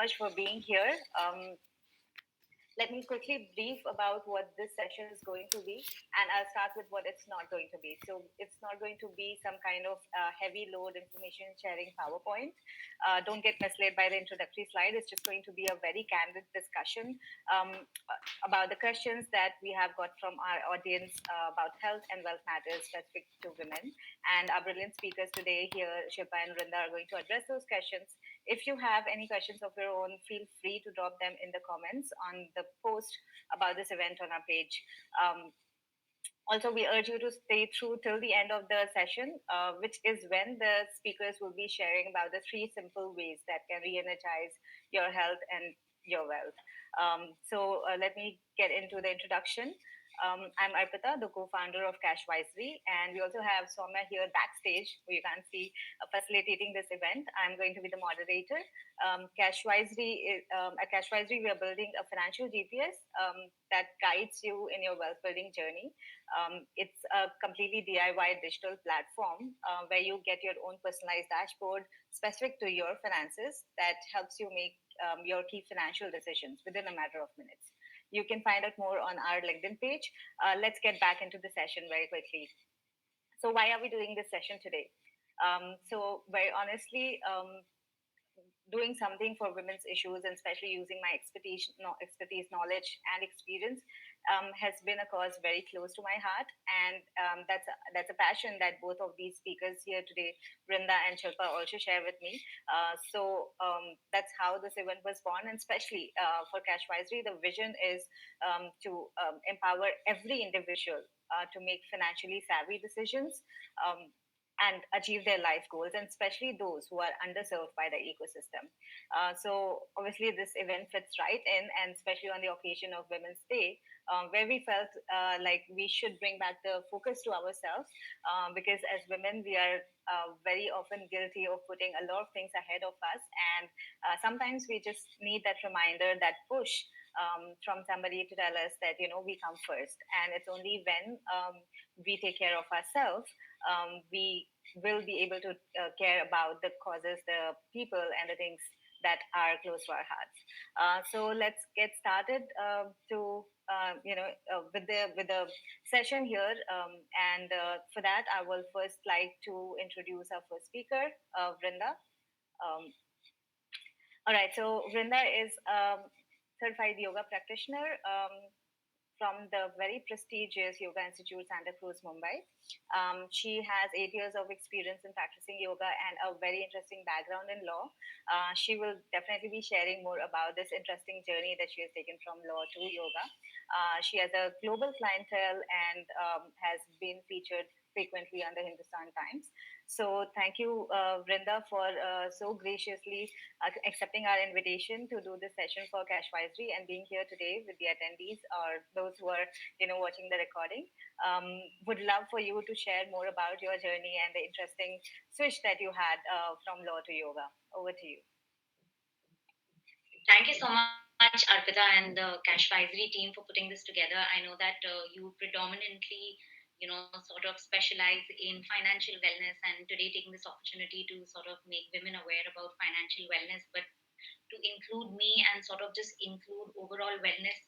much for being here. Let me quickly brief about what this session is going to be, and I'll start with what it's not going to be. So, it's not going to be some kind of heavy load information sharing PowerPoint. Don't get misled by the introductory slide. It's just going to be a very candid discussion about the questions that we have got from our audience about health and wealth matters specific to women. And our brilliant speakers today here, Shilpa and Rinda, are going to address those questions. If you have any questions of your own, feel free to drop them in the comments on the post about this event on our page. Also, we urge you to stay through till the end of the session, which is when the speakers will be sharing about the three simple ways that can re energize your health and your wealth. Let me get into the introduction. I'm Arpita, the co-founder of Cash Wisely, and we also have Soumya here backstage, who you can see facilitating this event. I'm going to be the moderator. At Cash Wisely, we are building a financial GPS that guides you in your wealth building journey. It's a completely DIY digital platform where you get your own personalized dashboard specific to your finances that helps you make your key financial decisions within a matter of minutes. You can find out more on our LinkedIn page. Let's get back into the session very quickly. So, why are we doing this session today? Very honestly, doing something for women's issues, and especially using my expertise, knowledge, and experience, has been a cause very close to my heart, and that's a passion that both of these speakers here today, Brinda and Shilpa, also share with me. That's how this event was born, and especially for Cash Wisely, the vision is to empower every individual to make financially savvy decisions. And achieve their life goals, and especially those who are underserved by the ecosystem. Obviously, this event fits right in, and especially on the occasion of Women's Day, where we felt like we should bring back the focus to ourselves, because as women, we are very often guilty of putting a lot of things ahead of us, and sometimes we just need that reminder, that push from somebody to tell us that we come first, and it's only when we take care of ourselves, we will be able to care about the causes, the people, and the things that are close to our hearts. So let's get started with the session here. And For that, I will first like to introduce our first speaker, Vrinda. Um, all right, so Vrinda is a certified yoga practitioner. From the very prestigious Yoga Institute, Santa Cruz, Mumbai. She has 8 years of experience in practicing yoga and a very interesting background in law. She will definitely be sharing more about this interesting journey that she has taken from law to yoga. She has a global clientele and has been featured frequently on the Hindustan Times. So thank you, Vrinda, for so graciously accepting our invitation to do this session for Cash Wisely and being here today with the attendees or those who are watching the recording. Would love for you to share more about your journey and the interesting switch that you had from law to yoga. Over to you. Thank you so much, Arpita, and the Cash Wisely team for putting this together. I know that you predominantly, sort of specialize in financial wellness, and today taking this opportunity to sort of make women aware about financial wellness, but to include me and sort of just include overall wellness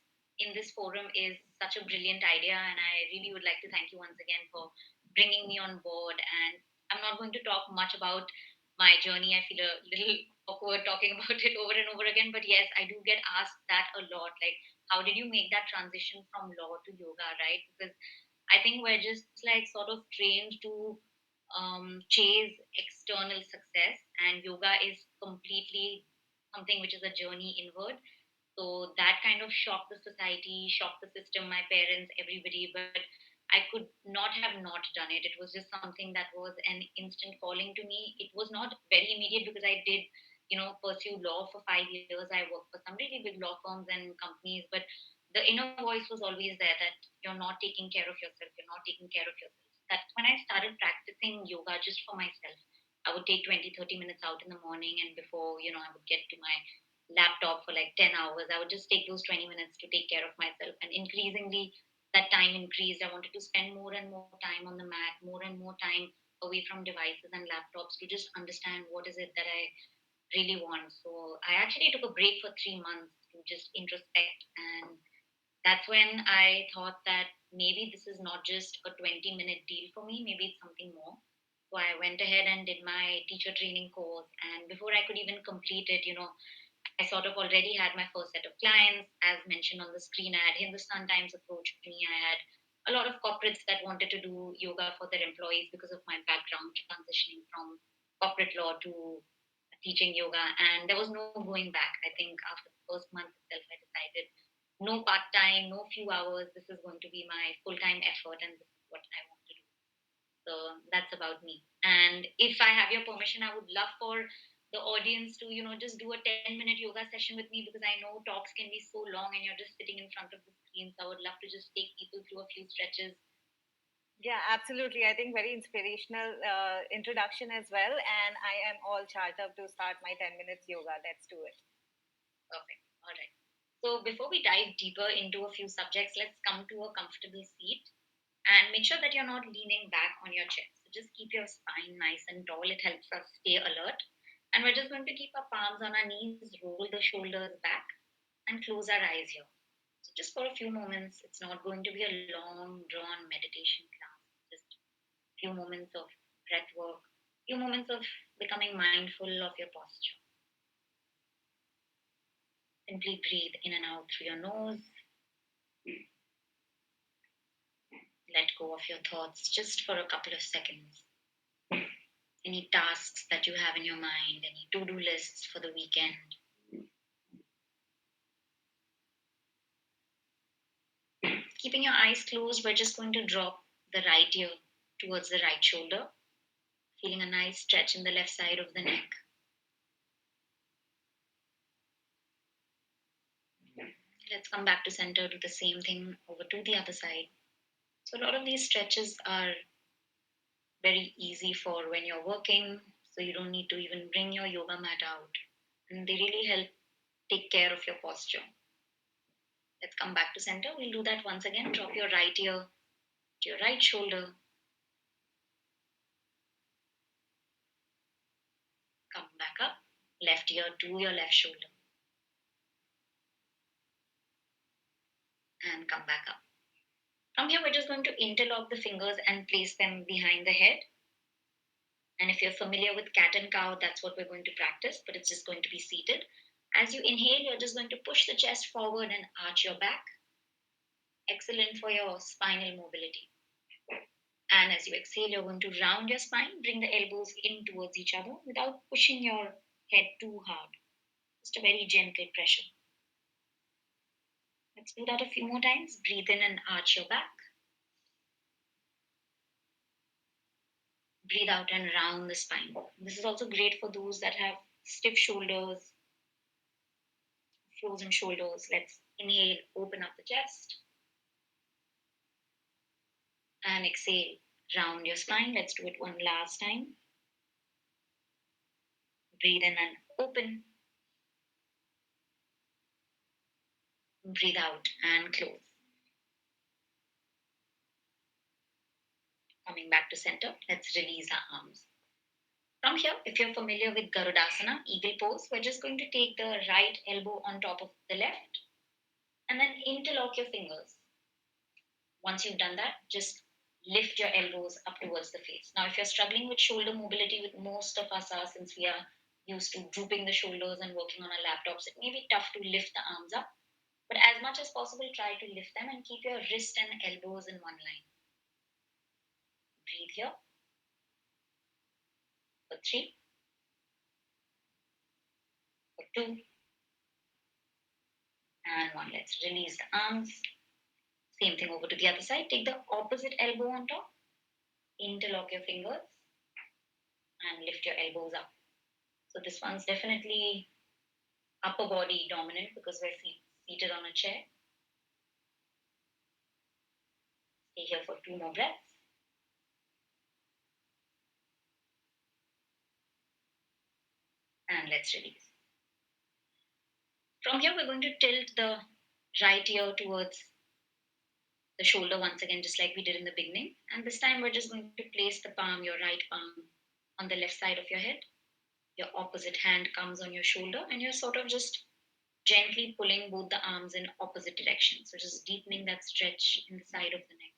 in this forum is such a brilliant idea. And I really would like to thank you once again for bringing me on board. And I'm not going to talk much about my journey. I feel a little awkward talking about it over and over again. But yes, I do get asked that a lot. Like, how did you make that transition from law to yoga, right? Because I think we're just like sort of trained to chase external success, and yoga is completely something which is a journey inward. So that kind of shocked the society, shocked the system, my parents, everybody. But I could not have not done it. It was just something that was an instant calling to me. It was not very immediate because I did, pursue law for 5 years. I worked for some really big law firms and companies, but the inner voice was always there that you're not taking care of yourself. You're not taking care of yourself. That's when I started practicing yoga just for myself. I would take 20, 30 minutes out in the morning, and before, I would get to my laptop for like 10 hours. I would just take those 20 minutes to take care of myself. And increasingly, that time increased. I wanted to spend more and more time on the mat, more and more time away from devices and laptops to just understand what is it that I really want. So I actually took a break for 3 months to just introspect. And that's when I thought that maybe this is not just a 20-minute deal for me, maybe it's something more. So I went ahead and did my teacher training course. And before I could even complete it, I sort of already had my first set of clients. As mentioned on the screen, I had Hindustan Times approach me. I had a lot of corporates that wanted to do yoga for their employees because of my background transitioning from corporate law to teaching yoga. And there was no going back. I think after the first month itself, I decided no part time, no few hours. This is going to be my full time effort, and this is what I want to do. So that's about me. And if I have your permission, I would love for the audience to, just do a 10-minute yoga session with me, because I know talks can be so long and you're just sitting in front of the screen. So I would love to just take people through a few stretches. Yeah, absolutely. I think very inspirational introduction as well. And I am all charged up to start my 10 minutes yoga. Let's do it. Perfect. All right. So before we dive deeper into a few subjects, let's come to a comfortable seat and make sure that you're not leaning back on your chair. So just keep your spine nice and tall. It helps us stay alert. And we're just going to keep our palms on our knees, roll the shoulders back, and close our eyes here. So just for a few moments, it's not going to be a long, drawn meditation class. Just a few moments of breath work, few moments of becoming mindful of your posture. Simply breathe in and out through your nose. Let go of your thoughts just for a couple of seconds. Any tasks that you have in your mind, any to do lists for the weekend. Keeping your eyes closed, we're just going to drop the right ear towards the right shoulder, feeling a nice stretch in the left side of the neck. Let's come back to center, do the same thing over to the other side. So, a lot of these stretches are very easy for when you're working, so you don't need to even bring your yoga mat out. And they really help take care of your posture. Let's come back to center. We'll do that once again. Drop your right ear to your right shoulder. Come back up. Left ear to your left shoulder. And come back up. From here, we're just going to interlock the fingers and place them behind the head. And if you're familiar with cat and cow, that's what we're going to practice, but it's just going to be seated. As you inhale, you're just going to push the chest forward and arch your back. Excellent for your spinal mobility. And as you exhale, you're going to round your spine, bring the elbows in towards each other without pushing your head too hard. Just a very gentle pressure. Let's do that a few more times. Breathe in and arch your back. Breathe out and round the spine. This is also great for those that have stiff shoulders, frozen shoulders. Let's inhale, open up the chest, and exhale, round your spine. Let's do it one last time. Breathe in and open. Breathe out and close. Coming back to center, let's release our arms. From here, if you're familiar with Garudasana, eagle pose, we're just going to take the right elbow on top of the left and then interlock your fingers. Once you've done that, just lift your elbows up towards the face. Now, if you're struggling with shoulder mobility, with most of us are, since we are used to drooping the shoulders and working on our laptops, it may be tough to lift the arms up. But as much as possible, try to lift them and keep your wrist and elbows in one line. Breathe here for 3, for 2, and 1. Let's release the arms. Same thing over to the other side. Take the opposite elbow on top, interlock your fingers, and lift your elbows up. So this one's definitely upper body dominant because we're seated on a chair. Stay here for 2 more breaths. And let's release. From here, we're going to tilt the right ear towards the shoulder once again, just like we did in the beginning. And this time, we're just going to place the palm, your right palm, on the left side of your head. Your opposite hand comes on your shoulder, and you're sort of just gently pulling both the arms in opposite directions. So just deepening that stretch in the side of the neck.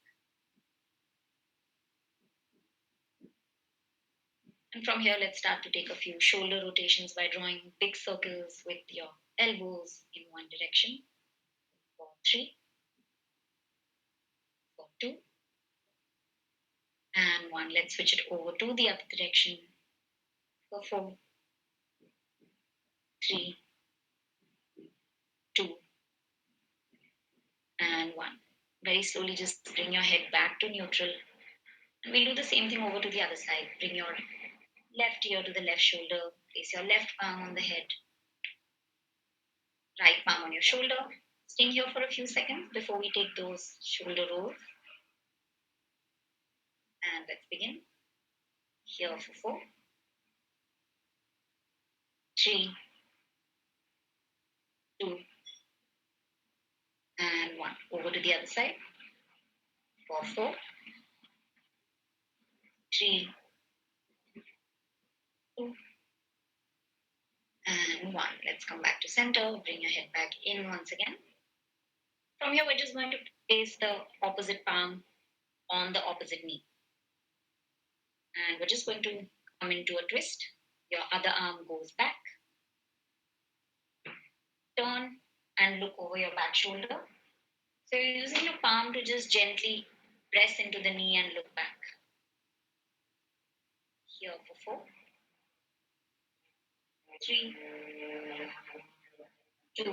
And from here, let's start to take a few shoulder rotations by drawing big circles with your elbows in one direction. For 3, for 2, and 1. Let's switch it over to the other direction. For 4, 3, 2, and 1. Very slowly, just bring your head back to neutral. And we'll do the same thing over to the other side. Bring your left ear to the left shoulder. Place your left palm on the head, right palm on your shoulder. Staying here for a few seconds before we take those shoulder rolls. And let's begin. Here for 4, 3, 2, and 1. Over to the other side. For 4, 3, 2, and 1. Let's come back to center. Bring your head back in once again. From here, we're just going to place the opposite palm on the opposite knee. And we're just going to come into a twist. Your other arm goes back. Turn and look over your back shoulder. So you're using your palm to just gently press into the knee and look back. Here for 4, 3, 2,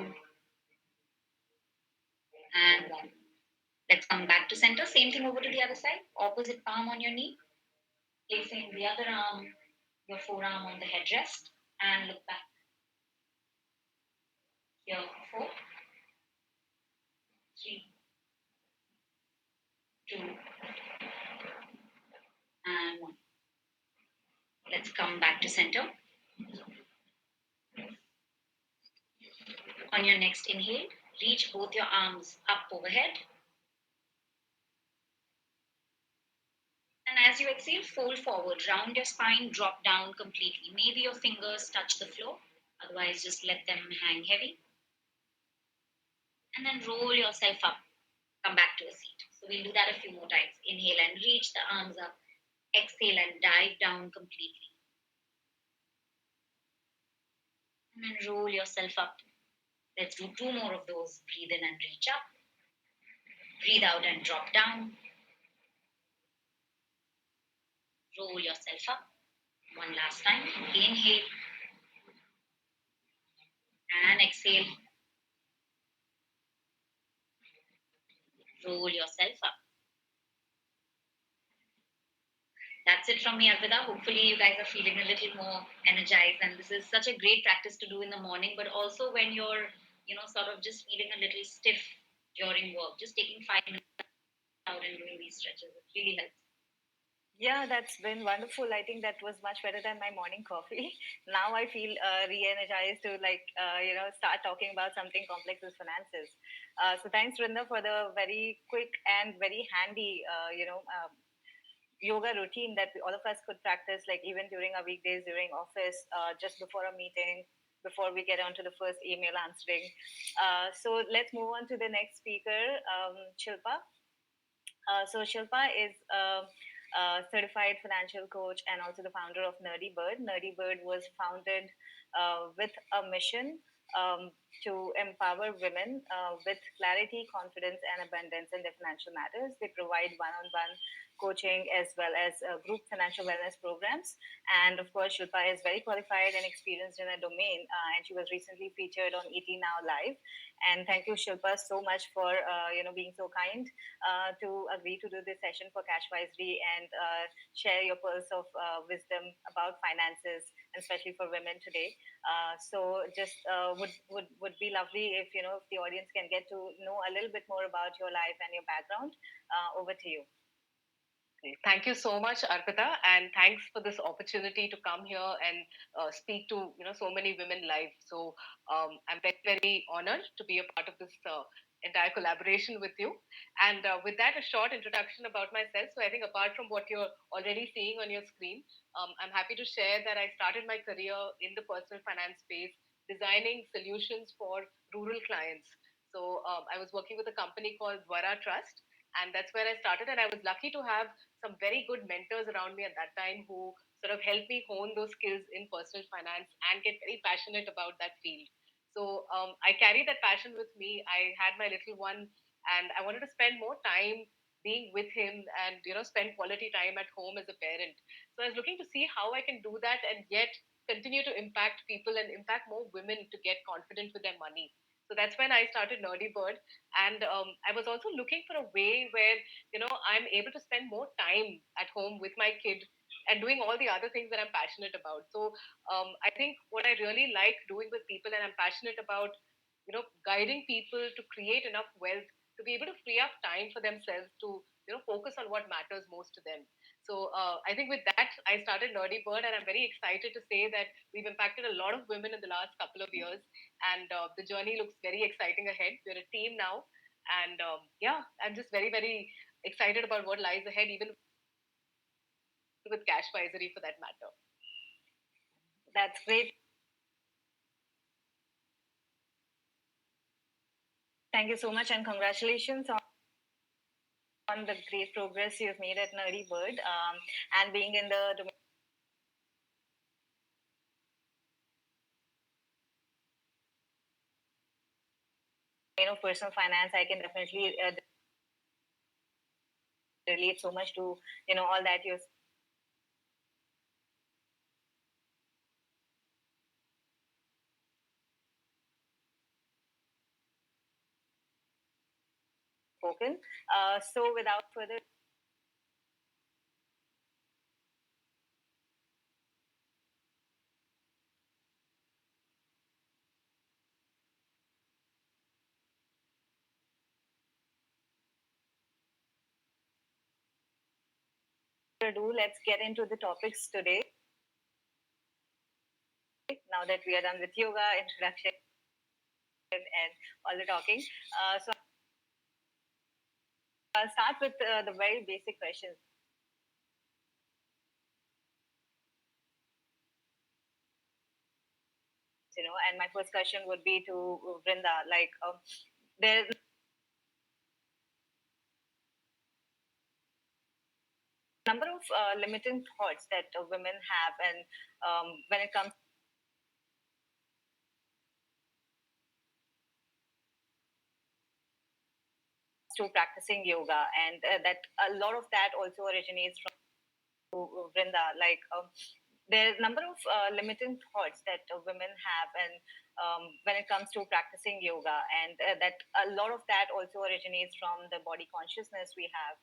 and 1. Let's come back to center. Same thing over to the other side. Opposite palm on your knee. Placing the other arm, your forearm on the headrest, and look back. Here for 4, 3, 2, and 1. Let's come back to center. On your next inhale, reach both your arms up overhead. And as you exhale, fold forward, round your spine, drop down completely. Maybe your fingers touch the floor, otherwise, just let them hang heavy. And then roll yourself up, come back to a seat. So we'll do that a few more times. Inhale and reach the arms up. Exhale and dive down completely. And then roll yourself up. Let's do 2 more of those. Breathe in and reach up. Breathe out and drop down. Roll yourself up. One last time. Inhale and exhale. Roll yourself up. That's it from me, Arpita. Hopefully, you guys are feeling a little more energized. And this is such a great practice to do in the morning, but also when you're, sort of just feeling a little stiff during work, just taking 5 minutes out and doing these stretches. It really helps. Yeah, that's been wonderful. I think that was much better than my morning coffee. Now I feel re-energized to start talking about something complex as finances. So thanks, Rinda, for the very quick and very handy, yoga routine that all of us could practice, like even during our weekdays, during office, just before a meeting, before we get on to the first email answering. So let's move on to the next speaker, Shilpa. So Shilpa is a certified financial coach and also the founder of Nerdy Bird. Nerdy Bird was founded with a mission to empower women with clarity, confidence, and abundance in their financial matters. They provide one-on-one coaching as well as group financial wellness programs. And of course, Shilpa is very qualified and experienced in a domain, and she was recently featured on ET Now Live. And thank you, Shilpa, so much for being so kind to agree to do this session for Cash Wisely and share your pearls of wisdom about finances, and especially for women today. So just would be lovely if if the audience can get to know a little bit more about your life and your background. Over to you. Thank you so much, Arpita, and thanks for this opportunity to come here and speak to so many women live. So I'm very honored to be a part of this entire collaboration with you. And with that, a short introduction about myself. So I think apart from what you're already seeing on your screen, I'm happy to share that I started my career in the personal finance space, designing solutions for rural clients. So I was working with a company called Dwara Trust, and that's where I started. And I was lucky to have some very good mentors around me at that time who sort of helped me hone those skills in personal finance and get very passionate about that field. So I carry that passion with me. I had my little one, and I wanted to spend more time being with him and spend quality time at home as a parent. So I was looking to see how I can do that and yet continue to impact people and impact more women to get confident with their money. So that's when I started Nerdy Bird, and I was also looking for a way where I'm able to spend more time at home with my kid and doing all the other things that I'm passionate about. So I think what I really like doing with people, and I'm passionate about, guiding people to create enough wealth to be able to free up time for themselves to, focus on what matters most to them. So I think with that, I started Nerdy Bird, and I'm very excited to say that we've impacted a lot of women in the last couple of years, and the journey looks very exciting ahead. We're a team now, and yeah, I'm just very, very excited about what lies ahead, even with Cash Advisory for that matter. That's great. Thank you so much, and congratulations on the great progress you've made at Nerdy Bird, and being in the domain of personal finance. I can definitely relate so much to all that you've spoken. So without further ado, let's get into the topics today. Now that we are done with yoga, introduction, and all the talking. So I'll start with the very basic questions. And my first question would be to Vrinda. Like, there's a number of limiting thoughts that women have, and when it comes to practicing yoga, and that a lot of that also originates from Vrinda. Like, there are a number of limiting thoughts that women have, and when it comes to practicing yoga, and that a lot of that also originates from the body consciousness we have.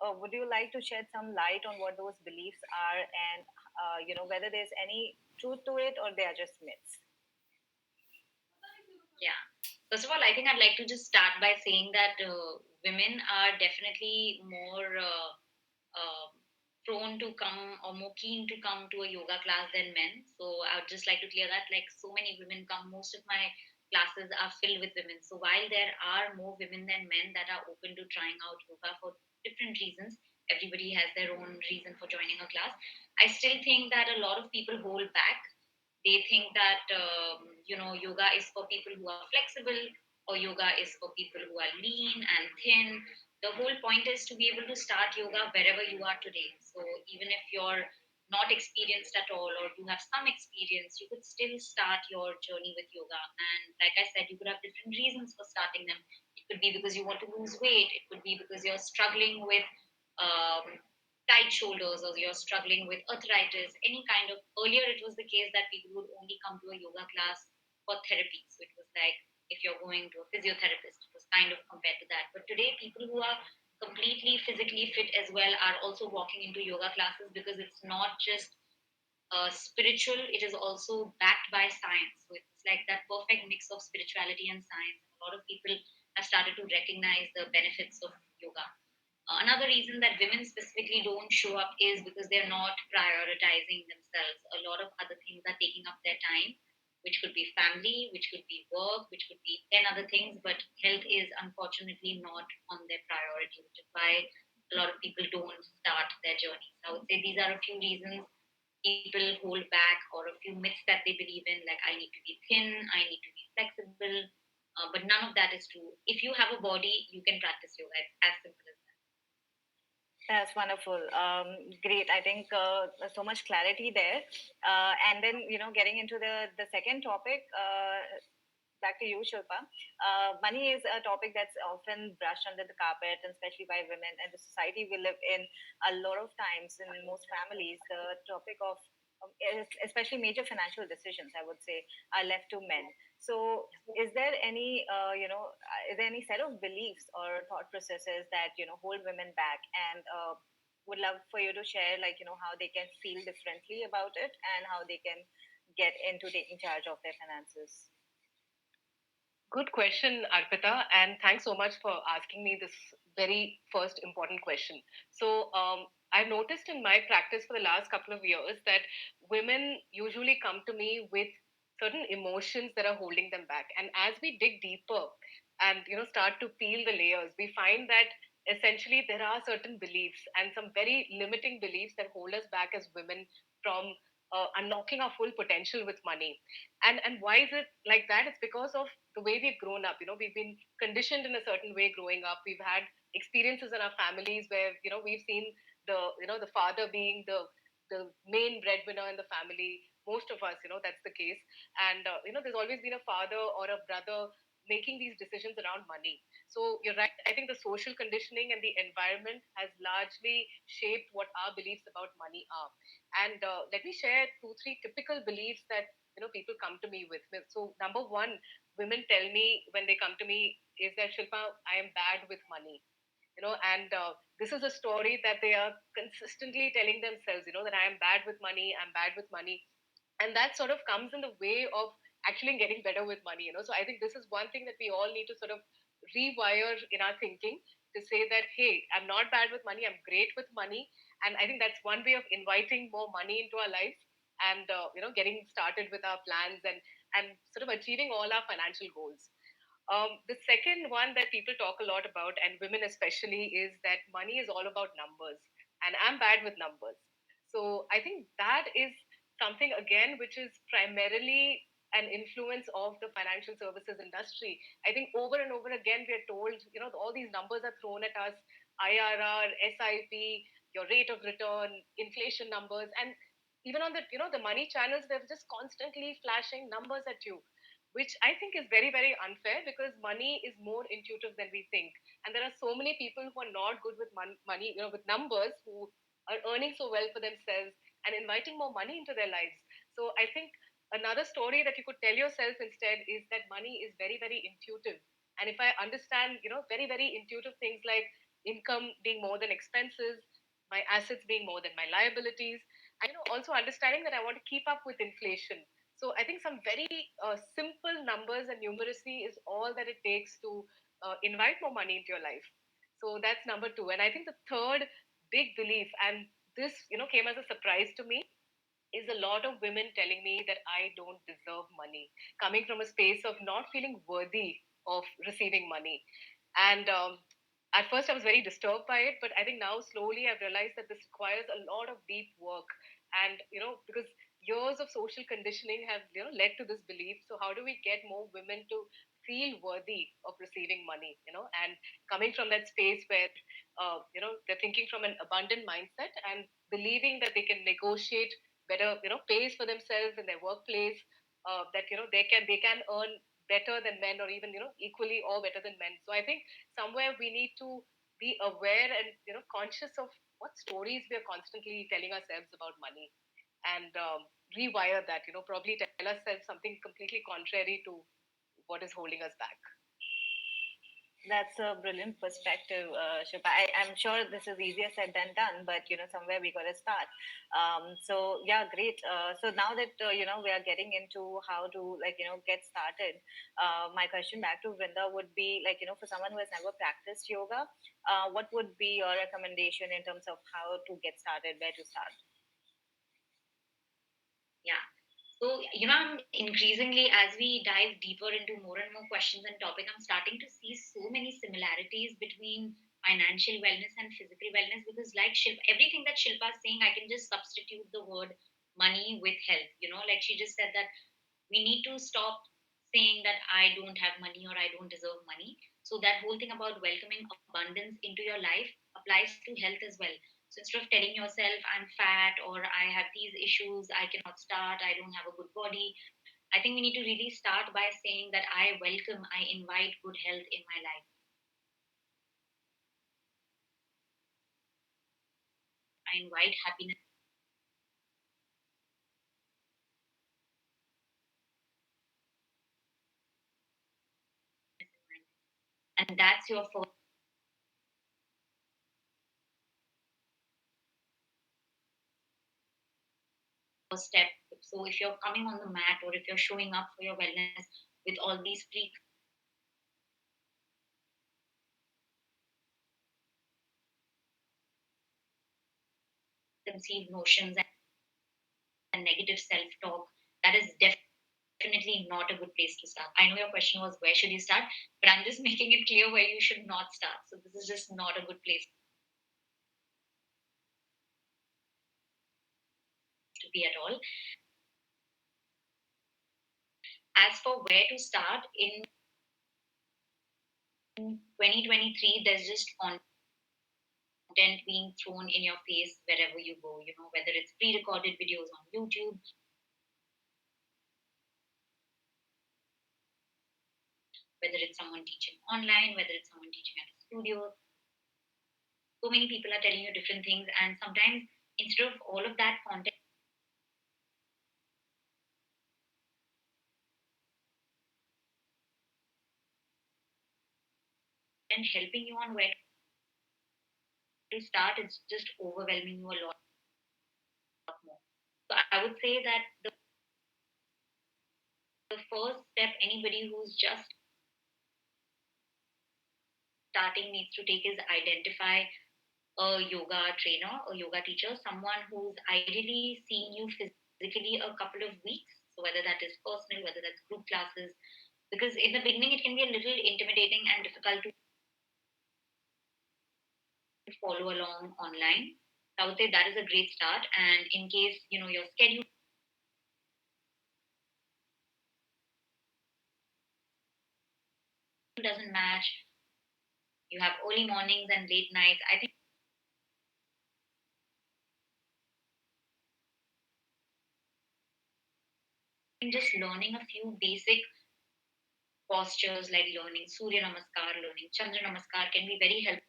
Would you like to shed some light on what those beliefs are, and whether there's any truth to it or they are just myths? Yeah. First of all, I think I'd like to just start by saying that women are definitely more uh, prone to come or more keen to come to a yoga class than men. So I would just like to clear that. Like so many women come, most of my classes are filled with women. So while there are more women than men that are open to trying out yoga for different reasons, everybody has their own reason for joining a class. I still think that a lot of people hold back. They think that yoga is for people who are flexible, or yoga is for people who are lean and thin. The whole point is to be able to start yoga wherever you are today. So even if you're not experienced at all, or you have some experience, you could still start your journey with yoga. And like I said, you could have different reasons for starting them. It could be because you want to lose weight, it could be because you're struggling with um, tight shoulders, or you're struggling with arthritis, any kind of. Earlier it was the case that people would only come to a yoga class for therapy. So it was like if you're going to a physiotherapist, it was kind of compared to that. But today, people who are completely physically fit as well are also walking into yoga classes, because it's not just spiritual, it is also backed by science. So it's like that perfect mix of spirituality and science. A lot of people have started to recognize the benefits of yoga. Another reason that women specifically don't show up is because they're not prioritizing themselves. A lot of other things are taking up their time, which could be family, which could be work, which could be 10 other things, but health is unfortunately not on their priority, which is why a lot of people don't start their journey. So I would say these are a few reasons people hold back, or a few myths that they believe in, like I need to be thin, I need to be flexible, but none of that is true. If you have a body, you can practice yoga. It's as simple as that. That's wonderful. Great. I think so much clarity there. And then, getting into the second topic, back to you, Shilpa. Money is a topic that's often brushed under the carpet, and especially by women. And the society we live in, a lot of times in most families, the topic of especially major financial decisions, I would say, are left to men. So, is there any, is there any set of beliefs or thought processes that hold women back? And would love for you to share, like how they can feel differently about it and how they can get into taking charge of their finances. Good question, Arpita, and thanks so much for asking me this very first important question. So, I've noticed in my practice for the last couple of years that women usually come to me with certain emotions that are holding them back. And as we dig deeper and start to peel the layers, we find that essentially there are certain beliefs and some very limiting beliefs that hold us back as women from unlocking our full potential with money. And why is it like that? It's because of the way we've grown up. We've been conditioned in a certain way growing up. We've had experiences in our families where we've seen the father being the main breadwinner in the family. Most of us, that's the case. And there's always been a father or a brother making these decisions around money. So you're right. I think the social conditioning and the environment has largely shaped what our beliefs about money are. And let me share two, three typical beliefs that people come to me with. So number one, women tell me when they come to me is that, Shilpa, I am bad with money. And this is a story that they are consistently telling themselves, that I am bad with money, I'm bad with money. And that sort of comes in the way of actually getting better with money. So I think this is one thing that we all need to sort of rewire in our thinking, to say that, hey, I'm not bad with money, I'm great with money. And I think that's one way of inviting more money into our lives, and getting started with our plans, and sort of achieving all our financial goals. The second one that people talk a lot about, and women especially, is that money is all about numbers, and I'm bad with numbers. So I think that is something, again, which is primarily an influence of the financial services industry. I think over and over again we are told, all these numbers are thrown at us: IRR, SIP, your rate of return, inflation numbers, and even on the money channels, they're just constantly flashing numbers at you, which I think is very, very unfair, because money is more intuitive than we think. And there are so many people who are not good with money, with numbers, who are earning so well for themselves and inviting more money into their lives. So I think another story that you could tell yourself instead is that money is very, very intuitive. And if I understand, very, very intuitive things like income being more than expenses, my assets being more than my liabilities, and also understanding that I want to keep up with inflation. So I think some very simple numbers and numeracy is all that it takes to invite more money into your life. So that's number two. And I think the third big belief, and this came as a surprise to me, is a lot of women telling me that I don't deserve money, coming from a space of not feeling worthy of receiving money. And at first, I was very disturbed by it, but I think now slowly I've realized that this requires a lot of deep work. And, because years of social conditioning have, led to this belief. So, how do we get more women to feel worthy of receiving money, and coming from that space where, they're thinking from an abundant mindset and believing that they can negotiate better, pays for themselves in their workplace, that, they can earn better than men, or even, equally or better than men. So I think somewhere we need to be aware and conscious of what stories we are constantly telling ourselves about money, and rewire that, probably tell ourselves something completely contrary to what is holding us back. That's a brilliant perspective, Shipa. I'm sure this is easier said than done, but somewhere we got to start. So yeah, great. So now that we are getting into how to get started, my question back to Vrinda would be like for someone who has never practiced yoga, what would be your recommendation in terms of how to get started, where to start? Yeah. So, I'm increasingly, as we dive deeper into more and more questions and topic, I'm starting to see so many similarities between financial wellness and physical wellness because, like everything that Shilpa is saying, I can just substitute the word money with health. Like she just said that we need to stop saying that I don't have money or I don't deserve money. So that whole thing about welcoming abundance into your life applies to health as well. So instead of telling yourself I'm fat or I have these issues, I cannot start, I don't have a good body, I think we need to really start by saying that I welcome, I invite good health in my life. I invite happiness in my life. And that's your first step. So if you're coming on the mat or if you're showing up for your wellness with all these preconceived notions and negative self-talk, that is definitely not a good place to start. I know your question was where should you start, but I'm just making it clear where you should not start. So this is just not a good place to be at all. As for where to start in 2023, there's just content being thrown in your face wherever you go, whether it's pre-recorded videos on YouTube, whether it's someone teaching online, whether it's someone teaching at a studio. So many people are telling you different things, and sometimes instead of all of that content helping you on where to start, it's just overwhelming you a lot more. So I would say that the first step anybody who's just starting needs to take is identify a yoga trainer, a yoga teacher, someone who's ideally seeing you physically a couple of weeks. So whether that is personal, whether that's group classes, because in the beginning it can be a little intimidating and difficult to follow along online. So I would say that is a great start. And in case your schedule doesn't match, you have early mornings and late nights. I think just learning a few basic postures like learning Surya Namaskar, learning Chandra Namaskar can be very helpful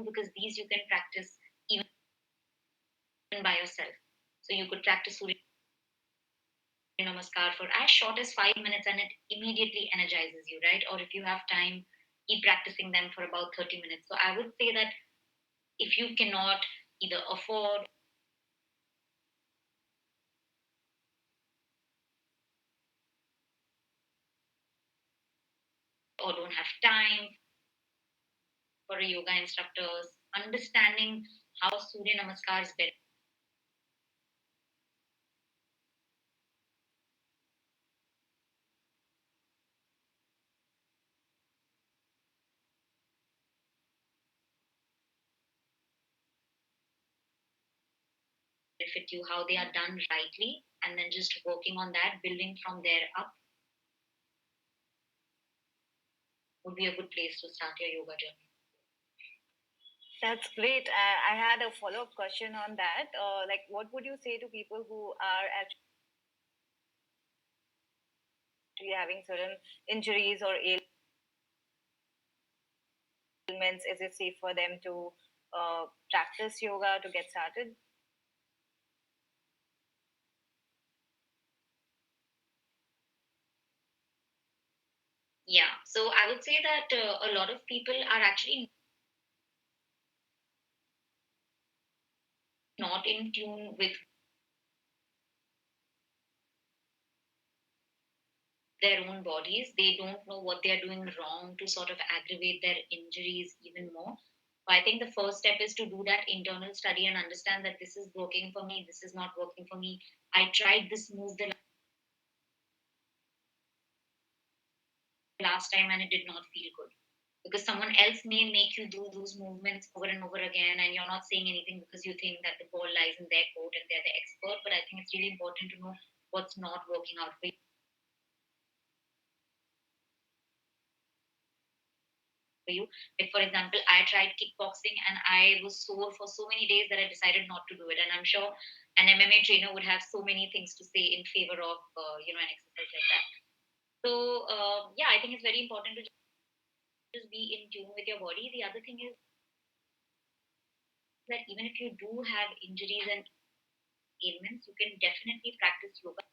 because these you can practice even by yourself. So you could practice Surya Namaskar for as short as 5 minutes and it immediately energizes you, right? Or if you have time, keep practicing them for about 30 minutes. So I would say that if you cannot either afford or don't have time for a yoga instructor, understanding how Surya Namaskars benefit you, how they are done rightly, and then just working on that, building from there up would be a good place to start your yoga journey. That's great. I had a follow up question on that. Like, what would you say to people who are actually having certain injuries or ailments? Is it safe for them to practice yoga to get started? Yeah, so I would say that a lot of people are actually not in tune with their own bodies. They don't know what they're doing wrong to sort of aggravate their injuries even more. So I think the first step is to do that internal study and understand that this is working for me, this is not working for me. I tried this move the last time and it did not feel good, because someone else may make you do those movements over and over again, and you're not saying anything because you think that the ball lies in their court and they're the expert. But I think it's really important to know what's not working out for you. Like, for example, I tried kickboxing and I was sore for so many days that I decided not to do it. And I'm sure an MMA trainer would have so many things to say in favor of an exercise like that. So yeah, I think it's very important to just be in tune with your body. The other thing is that even if you do have injuries and ailments, you can definitely practice yoga.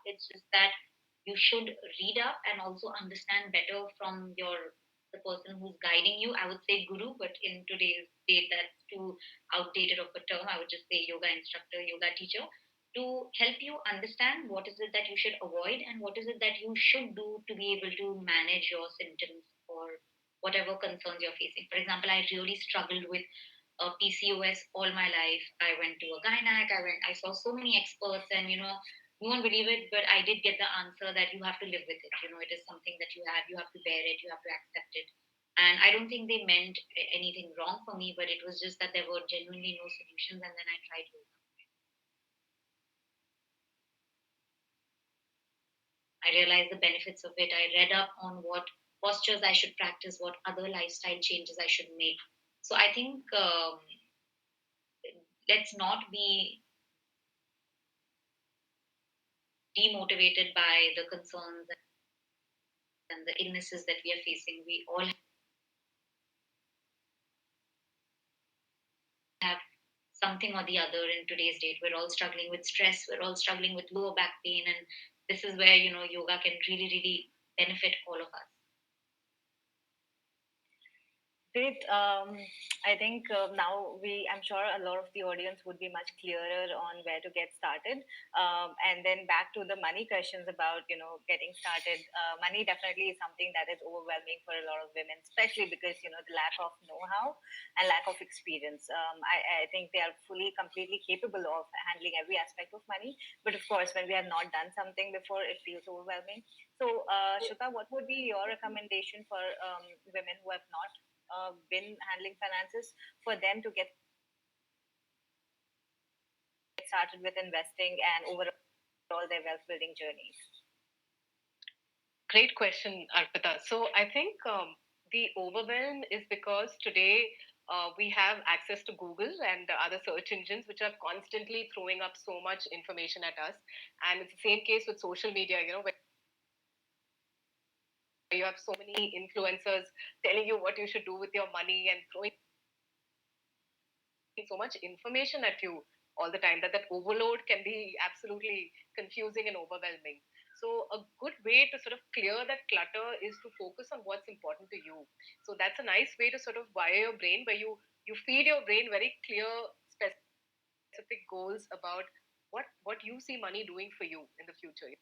It's just that you should read up and also understand better from the person who's guiding you. I would say guru, but in today's date, that's too outdated of a term. I would just say yoga instructor, yoga teacher, to help you understand what is it that you should avoid and what is it that you should do to be able to manage your symptoms or whatever concerns you're facing. For example, I really struggled with PCOS all my life. I went to a gynec. I saw so many experts, and you won't believe it, but I did get the answer that you have to live with it. It is something that you have to bear it, you have to accept it. And I don't think they meant anything wrong for me, but it was just that there were genuinely no solutions. And then I tried yoga. I realized the benefits of it. I read up on what postures I should practice, what other lifestyle changes I should make. So I think let's not be demotivated by the concerns and the illnesses that we are facing. We all have something or the other in today's date. We're all struggling with stress, we're all struggling with lower back pain, and this is where yoga can really, really benefit all of us. Great. I think now I'm sure a lot of the audience would be much clearer on where to get started. And then back to the money questions about, getting started. Money definitely is something that is overwhelming for a lot of women, especially because, the lack of know-how and lack of experience. I think they are fully, completely capable of handling every aspect of money. But of course, when we have not done something before, it feels overwhelming. So, Shruta, what would be your recommendation for women who have not been handling finances for them to get started with investing and overall their wealth building journeys? Great question, Arpita. So I think the overwhelm is because today we have access to Google and other search engines which are constantly throwing up so much information at us. And it's the same case with social media, where you have so many influencers telling you what you should do with your money and throwing so much information at you all the time that overload can be absolutely confusing and overwhelming. So a good way to sort of clear that clutter is to focus on what's important to you. So that's a nice way to sort of wire your brain, where you feed your brain very clear specific goals about what you see money doing for you in the future.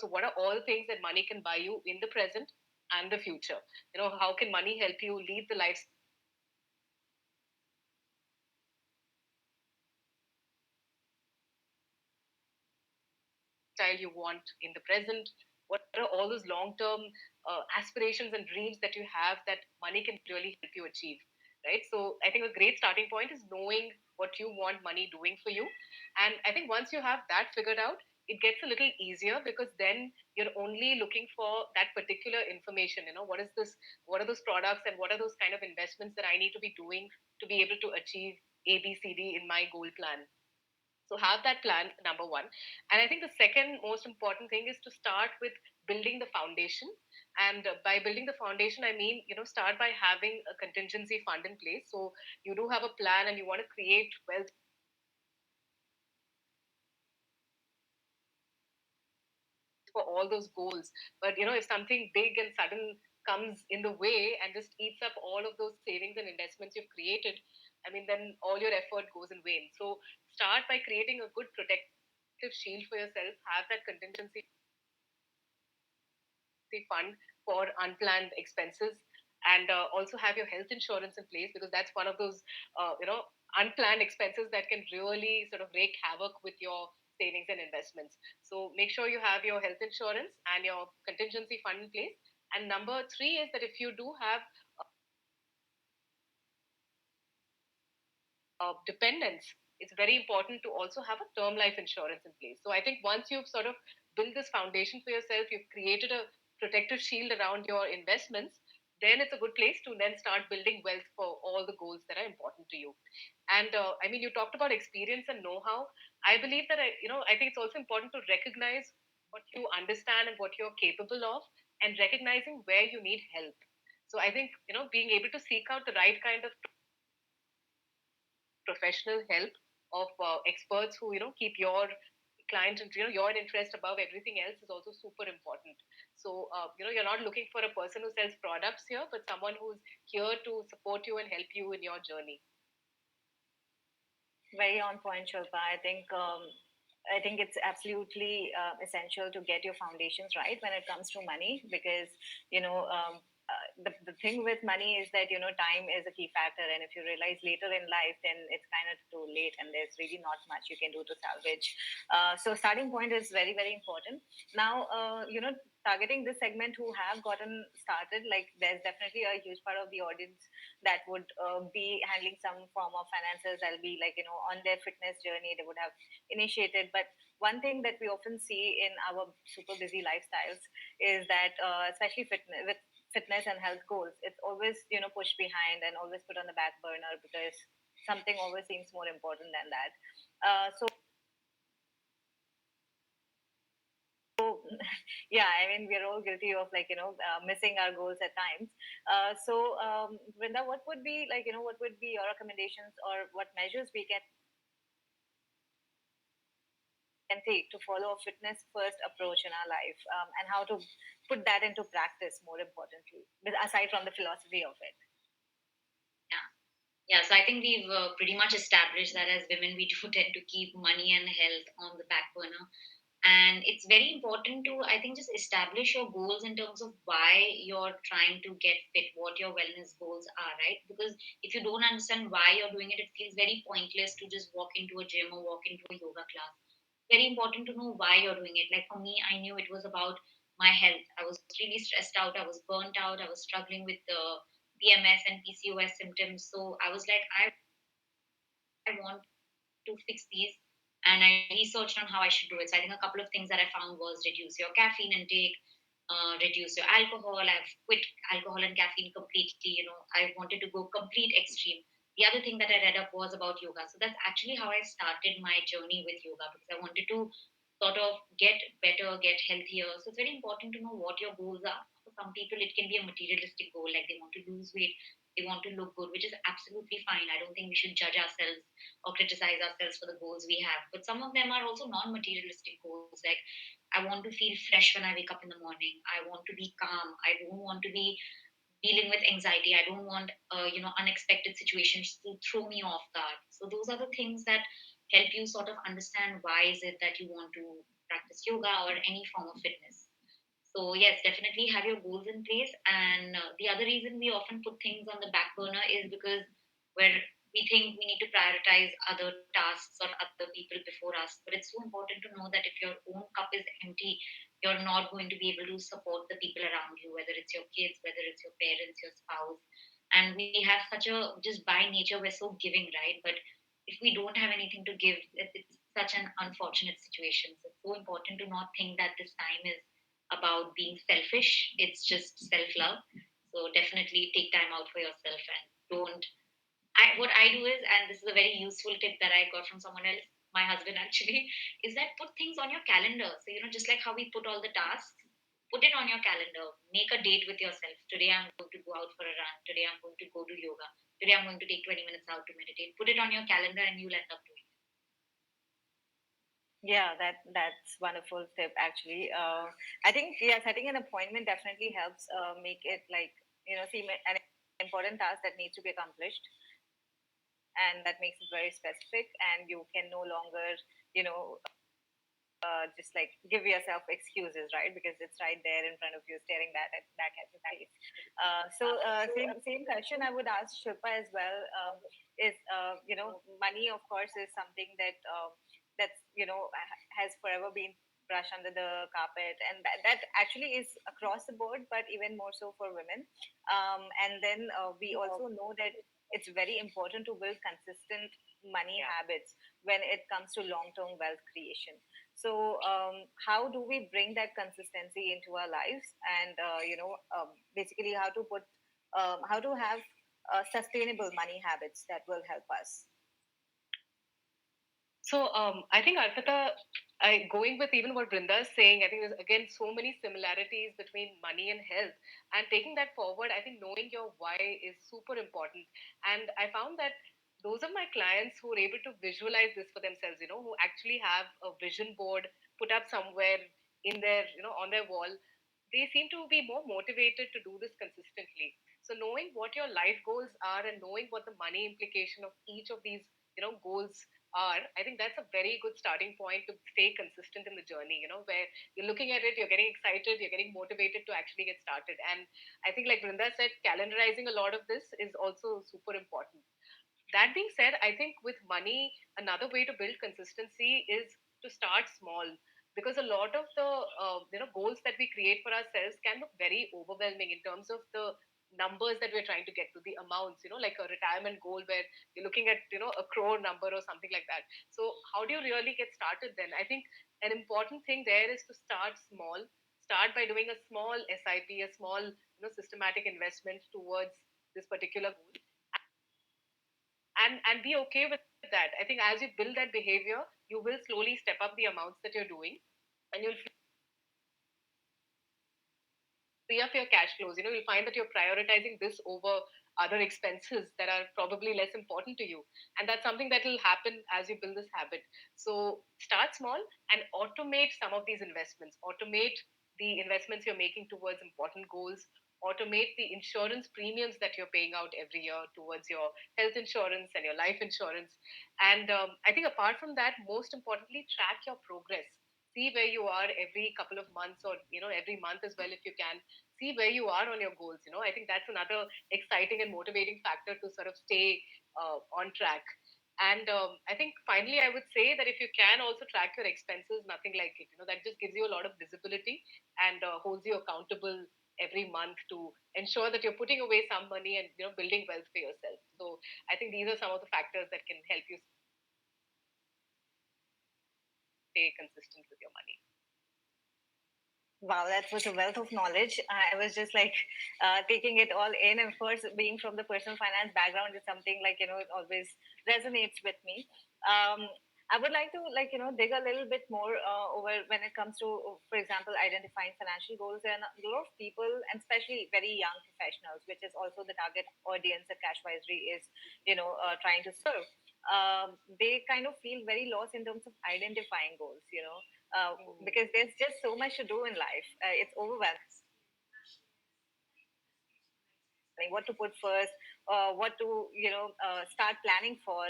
So what are all things that money can buy you in the present and the future? How can money help you lead the lifestyle you want in the present? What are all those long term aspirations and dreams that you have that money can really help you achieve? Right. So I think a great starting point is knowing what you want money doing for you. And I think once you have that figured out, it gets a little easier, because then you're only looking for that particular information. What is this? What are those products and what are those kind of investments that I need to be doing to be able to achieve ABCD in my goal plan? So have that plan, number one. And I think the second most important thing is to start with building the foundation. And by building the foundation, I mean, start by having a contingency fund in place. So you do have a plan and you want to create wealth for all those goals. But if something big and sudden comes in the way and just eats up all of those savings and investments you've created, I mean, then all your effort goes in vain. So start by creating a good protective shield for yourself. Have that contingency fund for unplanned expenses. and also have your health insurance in place, because that's one of those unplanned expenses that can really sort of wreak havoc with your savings and investments. So make sure you have your health insurance and your contingency fund in place. And number three is that if you do have dependents, it's very important to also have a term life insurance in place. So I think once you've sort of built this foundation for yourself, you've created a protective shield around your investments, then it's a good place to then start building wealth for all the goals that are important to you. And I mean, you talked about experience and know-how. I believe that I think it's also important to recognize what you understand and what you're capable of, and recognizing where you need help. So I think being able to seek out the right kind of professional help of experts who keep your client and your interest above everything else is also super important. So you're not looking for a person who sells products here, but someone who's here to support you and help you in your journey. Very on point, Shilpa. I think it's absolutely essential to get your foundations right when it comes to money, because the thing with money is that time is a key factor, and if you realize later in life, then it's kind of too late, and there's really not much you can do to salvage. So starting point is very, very important. Now, targeting this segment who have gotten started, like there's definitely a huge part of the audience that would be handling some form of finances. That'll be like on their fitness journey they would have initiated. But one thing that we often see in our super busy lifestyles is that especially fitness and health goals, it's always pushed behind and always put on the back burner, because something always seems more important than that. So yeah, I mean, we're all guilty of like missing our goals at times. Vrinda, what would be like what would be your recommendations, or what measures we can take to follow a fitness first approach in our life, and how to put that into practice, more importantly, aside from the philosophy of it. Yeah. Yeah, so I think we've pretty much established that as women, we do tend to keep money and health on the back burner. And it's very important to, I think, just establish your goals in terms of why you're trying to get fit, what your wellness goals are, right? Because if you don't understand why you're doing it, it feels very pointless to just walk into a gym or walk into a yoga class. Very important to know why you're doing it. Like for me, I knew it was about my health. I was really stressed out. I was burnt out. I was struggling with the PMS and PCOS symptoms. So I was like, I want to fix these. And I researched on how I should do it. So I think a couple of things that I found was reduce your caffeine intake, reduce your alcohol. I've quit alcohol and caffeine completely. I wanted to go complete extreme. The other thing that I read up was about yoga. So that's actually how I started my journey with yoga, because I wanted to sort of get better, get healthier. So it's very important to know what your goals are. For some people, it can be a materialistic goal, like they want to lose weight, they want to look good, which is absolutely fine. I don't think we should judge ourselves or criticize ourselves for the goals we have. But some of them are also non materialistic goals, like I want to feel fresh when I wake up in the morning. I want to be calm. I don't want to be dealing with anxiety. I don't want unexpected situations to throw me off guard. So those are the things that help you sort of understand why is it that you want to practice yoga or any form of fitness. So yes, definitely have your goals in place. And the other reason we often put things on the back burner is because where we think we need to prioritize other tasks or other people before us. But it's so important to know that if your own cup is empty, you're not going to be able to support the people around you, whether it's your kids, whether it's your parents, your spouse. And we have such a, just by nature, we're so giving, right? But if we don't have anything to give, it's such an unfortunate situation. So it's so important to not think that this time is about being selfish. It's just self love. So definitely take time out for yourself and don't. What I do is, and this is a very useful tip that I got from someone else, my husband actually, is that put things on your calendar. So just like how we put all the tasks, put it on your calendar. Make a date with yourself. Today I'm going to go out for a run. Today I'm going to go to yoga. Today I'm going to take 20 minutes out to meditate. Put it on your calendar and you'll end up doing it. Yeah, that's wonderful tip actually. I think, yeah, setting an appointment definitely helps make it like seem an important task that needs to be accomplished, and that makes it very specific, and you can no longer you know just like give yourself excuses, right? Because it's right there in front of you, staring back at your face. Same question I would ask Shilpa as well. Is money, of course, is something that that's has forever been brushed under the carpet, and that actually is across the board, but even more so for women. And then we also know that it's very important to build consistent money habits when it comes to long-term wealth creation. So, how do we bring that consistency into our lives, and basically how to have sustainable money habits that will help us? So I think Arpita, going with even what Brinda is saying, I think there's again so many similarities between money and health. And taking that forward, I think knowing your why is super important. And I found that those of my clients who are able to visualize this for themselves, who actually have a vision board put up somewhere in their, on their wall, they seem to be more motivated to do this consistently. So knowing what your life goals are and knowing what the money implication of each of these, goals are, I think that's a very good starting point to stay consistent in the journey, where you're looking at it, you're getting excited, you're getting motivated to actually get started. And I think, like Brinda said, calendarizing a lot of this is also super important. That being said, I think with money, another way to build consistency is to start small, because a lot of the goals that we create for ourselves can look very overwhelming in terms of the numbers that we're trying to get to, the amounts, like a retirement goal where you're looking at a crore number or something like that. So how do you really get started then? I think an important thing there is to start small. Start by doing a small SIP, a small systematic investment towards this particular goal, and be okay with that. I think as you build that behavior, you will slowly step up the amounts that you're doing, and you'll free up your cash flows. You'll find that you're prioritizing this over other expenses that are probably less important to you. And that's something that will happen as you build this habit. So start small and automate some of these investments. Automate the investments you're making towards important goals. Automate the insurance premiums that you're paying out every year towards your health insurance and your life insurance. And I think apart from that, most importantly, track your progress. See where you are every couple of months, or every month as well if you can. See where you are on your goals. I think that's another exciting and motivating factor to sort of stay on track. And I think finally, I would say that if you can also track your expenses, nothing like it. That just gives you a lot of visibility and holds you accountable every month to ensure that you're putting away some money and building wealth for yourself. So I think these are some of the factors that can help you stay consistent with your money. Wow, that was a wealth of knowledge. I was just like taking it all in. And of course, being from the personal finance background is something like, it always resonates with me. I would like to dig a little bit more over when it comes to, for example, identifying financial goals. And a lot of people, and especially very young professionals, which is also the target audience that Cashwisery is, trying to serve. They kind of feel very lost in terms of identifying goals. Because there's just so much to do in life. It's overwhelming. What to put first, what to start planning for,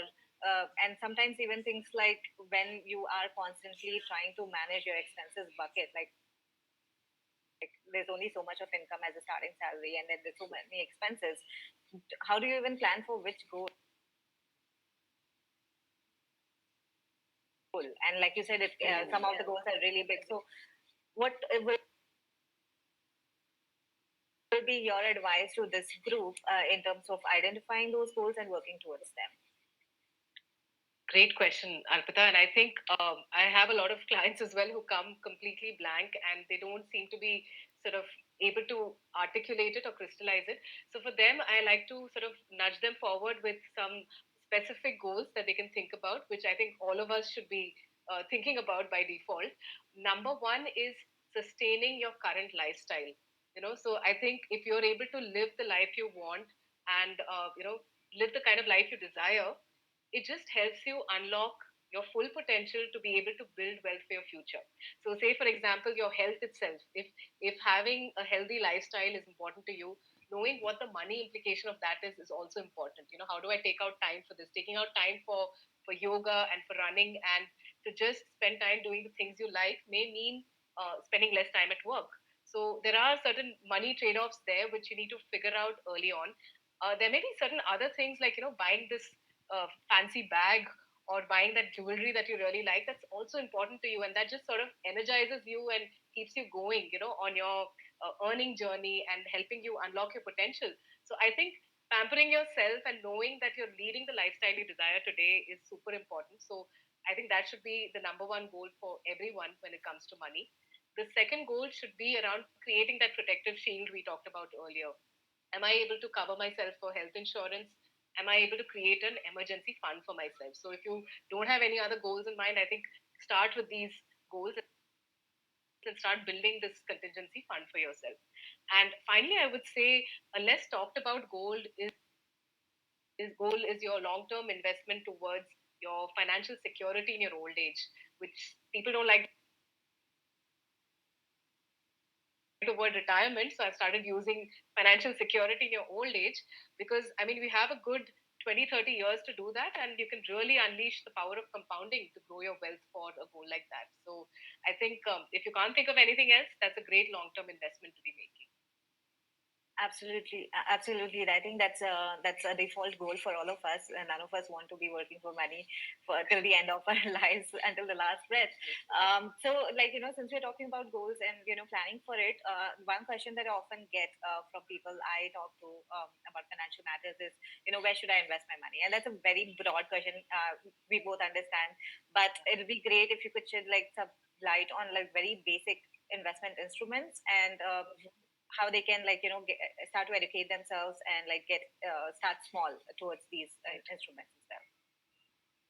and sometimes even things like when you are constantly trying to manage your expenses bucket, like there's only so much of income as a starting salary, and then there's so many expenses. How do you even plan for which goal? And like you said, some of the goals are really big. So, what will be your advice to this group in terms of identifying those goals and working towards them? Great question, Arpita. And I think I have a lot of clients as well who come completely blank and they don't seem to be sort of able to articulate it or crystallize it. So for them, I like to sort of nudge them forward with some specific goals that they can think about, which I think all of us should be thinking about by default. Number one is sustaining your current lifestyle. So I think if you're able to live the life you want and live the kind of life you desire, it just helps you unlock your full potential to be able to build wealth for your future. So say for example your health itself, if having a healthy lifestyle is important to you, knowing what the money implication of that is also important. How do I take out time for this? Taking out time for yoga and for running and to just spend time doing the things you like may mean spending less time at work. So there are certain money trade-offs there which you need to figure out early on. There may be certain other things like buying this fancy bag or buying that jewelry that you really like. That's also important to you, and that just sort of energizes you and keeps you going, on your earning journey and helping you unlock your potential. So I think pampering yourself and knowing that you're leading the lifestyle you desire today is super important. So I think that should be the number one goal for everyone when it comes to money. The second goal should be around creating that protective shield we talked about earlier. Am I able to cover myself for health insurance? Am I able to create an emergency fund for myself? So if you don't have any other goals in mind, I think start with these goals and start building this contingency fund for yourself. And finally, I would say a less talked about goal is your long term investment towards your financial security in your old age, which people don't like the word retirement. So I've started using financial security in your old age because, I mean, we have a good 20, 30 years to do that, and you can really unleash the power of compounding to grow your wealth for a goal like that. So I think if you can't think of anything else, that's a great long term investment to be making. Absolutely, absolutely. I think that's a default goal for all of us, and none of us want to be working for money for till the end of our lives, until the last breath. So, like since we're talking about goals and planning for it, one question that I often get from people I talk to about financial matters is, where should I invest my money? And that's a very broad question. We both understand, but it'd be great if you could shed like some light on like very basic investment instruments and how they can start to educate themselves and like get start small towards these instruments and stuff.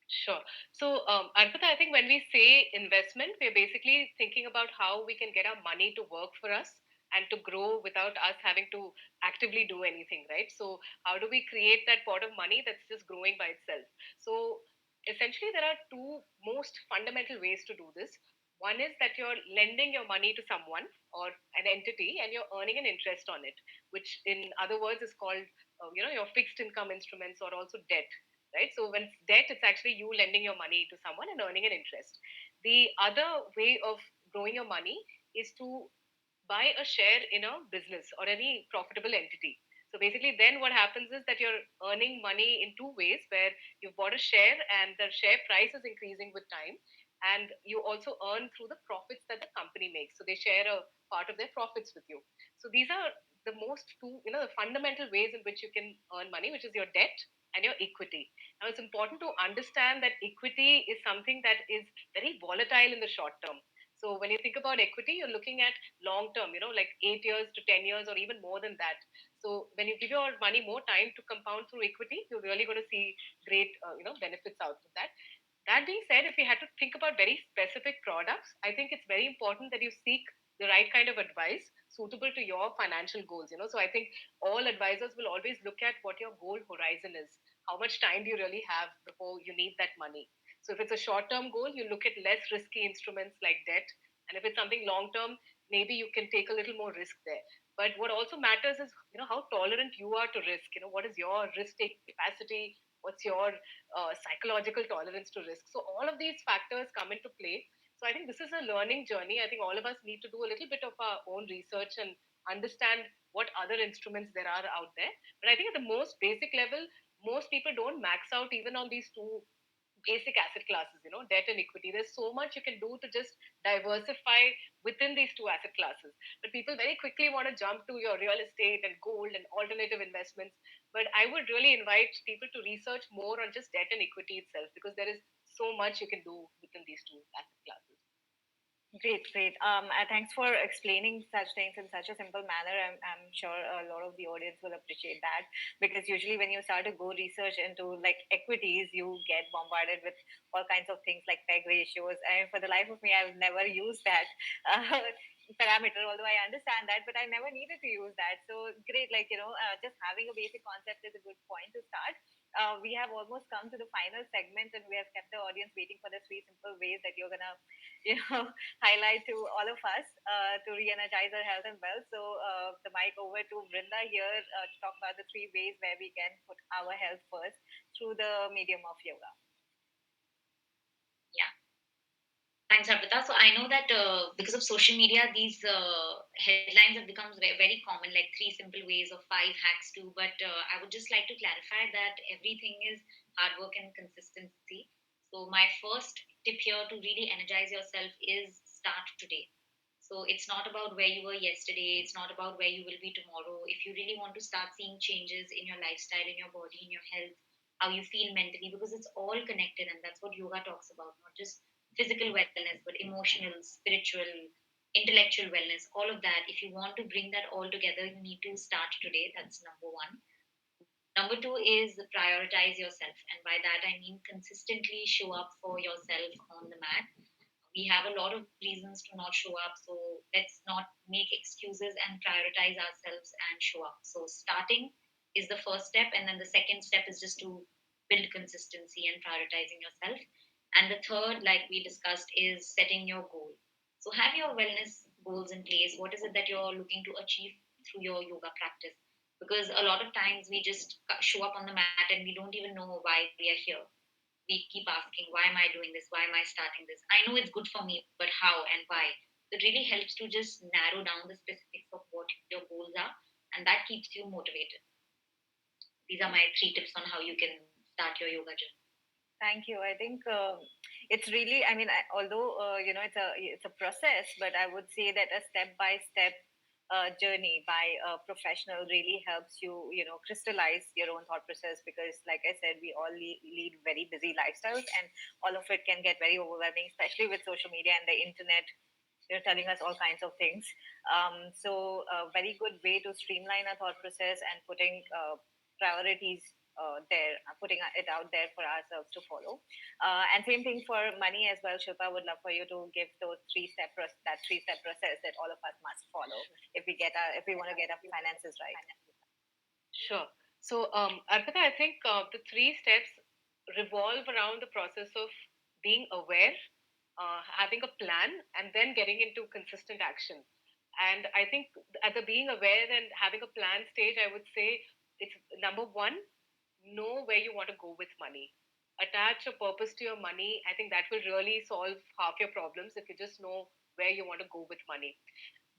Sure. So, Arpita, I think when we say investment, we're basically thinking about how we can get our money to work for us and to grow without us having to actively do anything, right? So, how do we create that pot of money that's just growing by itself? So, essentially, there are two most fundamental ways to do this. One is that you're lending your money to someone or an entity and you're earning an interest on it, which in other words is called, your fixed income instruments or also debt, right? So when it's debt, it's actually you lending your money to someone and earning an interest. The other way of growing your money is to buy a share in a business or any profitable entity. So basically, then what happens is that you're earning money in two ways where you've bought a share and the share price is increasing with time. And you also earn through the profits that the company makes. So they share a part of their profits with you. So these are the most two, the fundamental ways in which you can earn money, which is your debt and your equity. Now, it's important to understand that equity is something that is very volatile in the short term. So when you think about equity, you're looking at long term, like 8 years to 10 years or even more than that. So when you give your money more time to compound through equity, you're really going to see great, benefits out of that. That being said, if we had to think about very specific products, I think it's very important that you seek the right kind of advice suitable to your financial goals. So I think all advisors will always look at what your goal horizon is. How much time do you really have before you need that money? So if it's a short term goal, you look at less risky instruments like debt. And if it's something long term, maybe you can take a little more risk there. But what also matters is, how tolerant you are to risk. What is your risk taking capacity? What's your psychological tolerance to risk? So all of these factors come into play. So I think this is a learning journey. I think all of us need to do a little bit of our own research and understand what other instruments there are out there. But I think at the most basic level, most people don't max out even on these two basic asset classes, debt and equity. There's so much you can do to just diversify within these two asset classes. But people very quickly want to jump to your real estate and gold and alternative investments. But I would really invite people to research more on just debt and equity itself because there is so much you can do within these two asset classes. Great, great. Thanks for explaining such things in such a simple manner. I'm sure a lot of the audience will appreciate that, because usually when you start to go research into like equities, you get bombarded with all kinds of things like peg ratios. And for the life of me, I've never used that parameter, although I understand that, but I never needed to use that. So great, like just having a basic concept is a good point to start. We have almost come to the final segment, and we have kept the audience waiting for the three simple ways that you're gonna, you know, highlight to all of us to re-energize our health and wealth. So the mic over to Brinda here to talk about the three ways where we can put our health first through the medium of yoga. Yeah. Thanks, Arpita. So I know that because of social media, these headlines have become very common, like three simple ways or five hacks too. But I would just like to clarify that everything is hard work and consistency. So my first tip here to really energize yourself is start today. So it's not about where you were yesterday. It's not about where you will be tomorrow. If you really want to start seeing changes in your lifestyle, in your body, in your health, how you feel mentally, because it's all connected, and that's what yoga talks about, not just physical wellness, but emotional, spiritual, intellectual wellness, all of that. If you want to bring that all together, you need to start today. That's number one. Number two is prioritize yourself. And by that, I mean consistently show up for yourself on the mat. We have a lot of reasons to not show up. So let's not make excuses and prioritize ourselves and show up. So starting is the first step. And then the second step is just to build consistency and prioritizing yourself. And the third, like we discussed, is setting your goal. So have your wellness goals in place. What is it that you're looking to achieve through your yoga practice? Because a lot of times we just show up on the mat and we don't even know why we are here. We keep asking, why am I doing this? Why am I starting this? I know it's good for me, but how and why? It really helps to just narrow down the specifics of what your goals are, and that keeps you motivated. These are my three tips on how you can start your yoga journey. Thank you. I think it's really. I mean, although it's a process, but I would say that a step by step journey by a professional really helps you, crystallize your own thought process. Because, like I said, we all lead very busy lifestyles, and all of it can get very overwhelming, especially with social media and the internet. They're telling us all kinds of things. So, a very good way to streamline our thought process and putting priorities there, putting it out there for ourselves to follow. And same thing for money as well. Shilpa, would love for you to give those that 3 step process that all of us must follow if we want to get our finances right. Sure. So, Arpita, I think the three steps revolve around the process of being aware, having a plan, and then getting into consistent action. And I think at the being aware and having a plan stage, I would say it's number one, know where you want to go with money. Attach a purpose to your money. I think that will really solve half your problems if you just know where you want to go with money.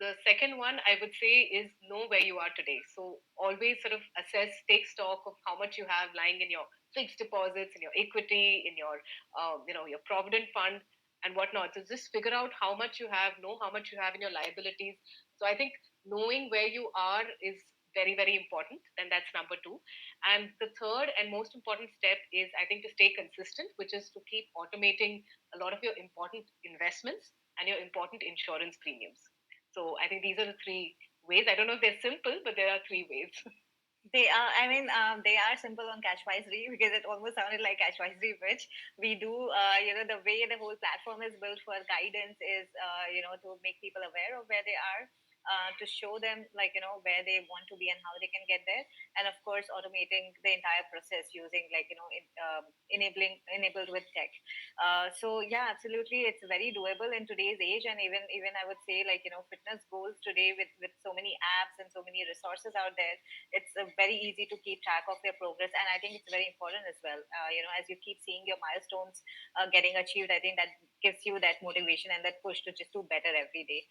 The second one I would say is know where you are today. So always sort of assess, take stock of how much you have lying in your fixed deposits, in your equity, in your your provident fund and whatnot. So just figure out how much you have, know how much you have in your liabilities. So I think knowing where you are is very, very important. And that's number two. And the third and most important step is, I think, to stay consistent, which is to keep automating a lot of your important investments and your important insurance premiums. So I think these are the three ways. I don't know if they're simple, but there are three ways. They are, I mean, they are simple on Cash Wisely because it almost sounded like Cash Wisely, which we do, the way the whole platform is built for guidance is, to make people aware of where they are, to show them, like, where they want to be and how they can get there. And of course, automating the entire process using, like, enabled with tech. So yeah, absolutely, it's very doable in today's age, and even I would say, like, fitness goals today with so many apps and so many resources out there, it's very easy to keep track of your progress. And I think it's very important as well, as you keep seeing your milestones getting achieved. I think that gives you that motivation and that push to just do better every day.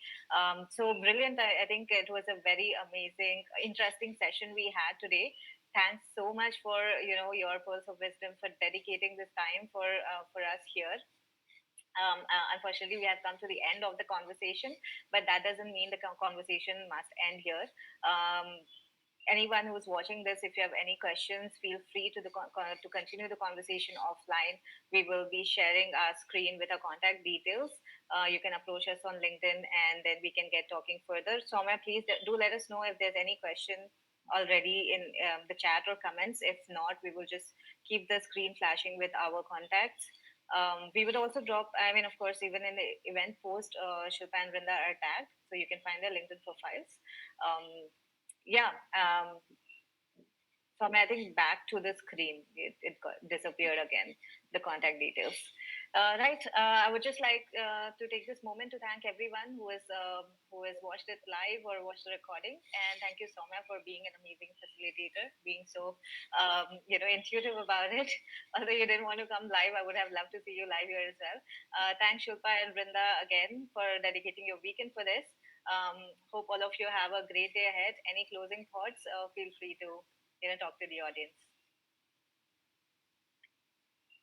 So brilliant. I think it was a very amazing, interesting session we had today. Thanks so much for your pearls of wisdom, for dedicating this time for us here. Unfortunately, we have come to the end of the conversation, but that doesn't mean the conversation must end here. Anyone who's watching this, if you have any questions, feel free to continue the conversation offline. We will be sharing our screen with our contact details. You can approach us on LinkedIn, and then we can get talking further. Soumya, please do let us know if there's any question already in the chat or comments. If not, we will just keep the screen flashing with our contacts. We would also drop, I mean, of course, even in the event post, Shilpa and Vrinda are tagged, so you can find their LinkedIn profiles. Um, yeah. So I think back to the screen, it disappeared again, the contact details. Right. I would just like to take this moment to thank everyone who has watched it live or watched the recording, and thank you, Soumya, for being an amazing facilitator, being so intuitive about it. Although you didn't want to come live, I would have loved to see you live here as well. Thanks, Shilpa and Brinda, again for dedicating your weekend for this. Hope all of you have a great day ahead. Any closing thoughts? Feel free to talk to the audience.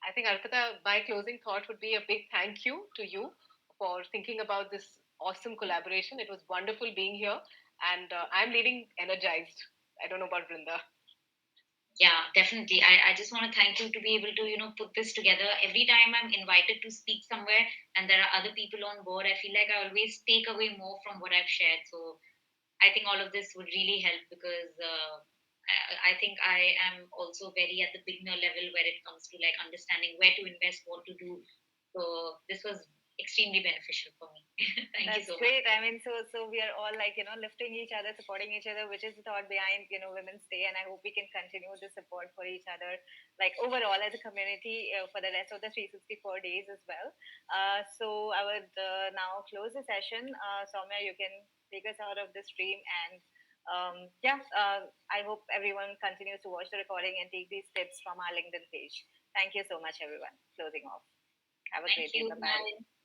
I think, Arpita, my closing thought would be a big thank you to you for thinking about this awesome collaboration. It was wonderful being here, and I'm leaving energized. I don't know about Brinda. Yeah, definitely. I just want to thank you to be able to, put this together. Every time I'm invited to speak somewhere and there are other people on board, I feel like I always take away more from what I've shared. So I think all of this would really help because I think I am also very at the beginner level where it comes to like understanding where to invest, what to do. So this was extremely beneficial for me. Thank you That's so much. great. I mean, so we are all like lifting each other, supporting each other, which is the thought behind Women's Day, and I hope we can continue the support for each other, like overall as a community for the rest of the 364 days as well. So I would now close the session. Soumya, you can take us out of the stream, and yeah, I hope everyone continues to watch the recording and take these tips from our LinkedIn page. Thank you so much, everyone. Closing off. Have a Thank great day. you. Bye bye. Bye.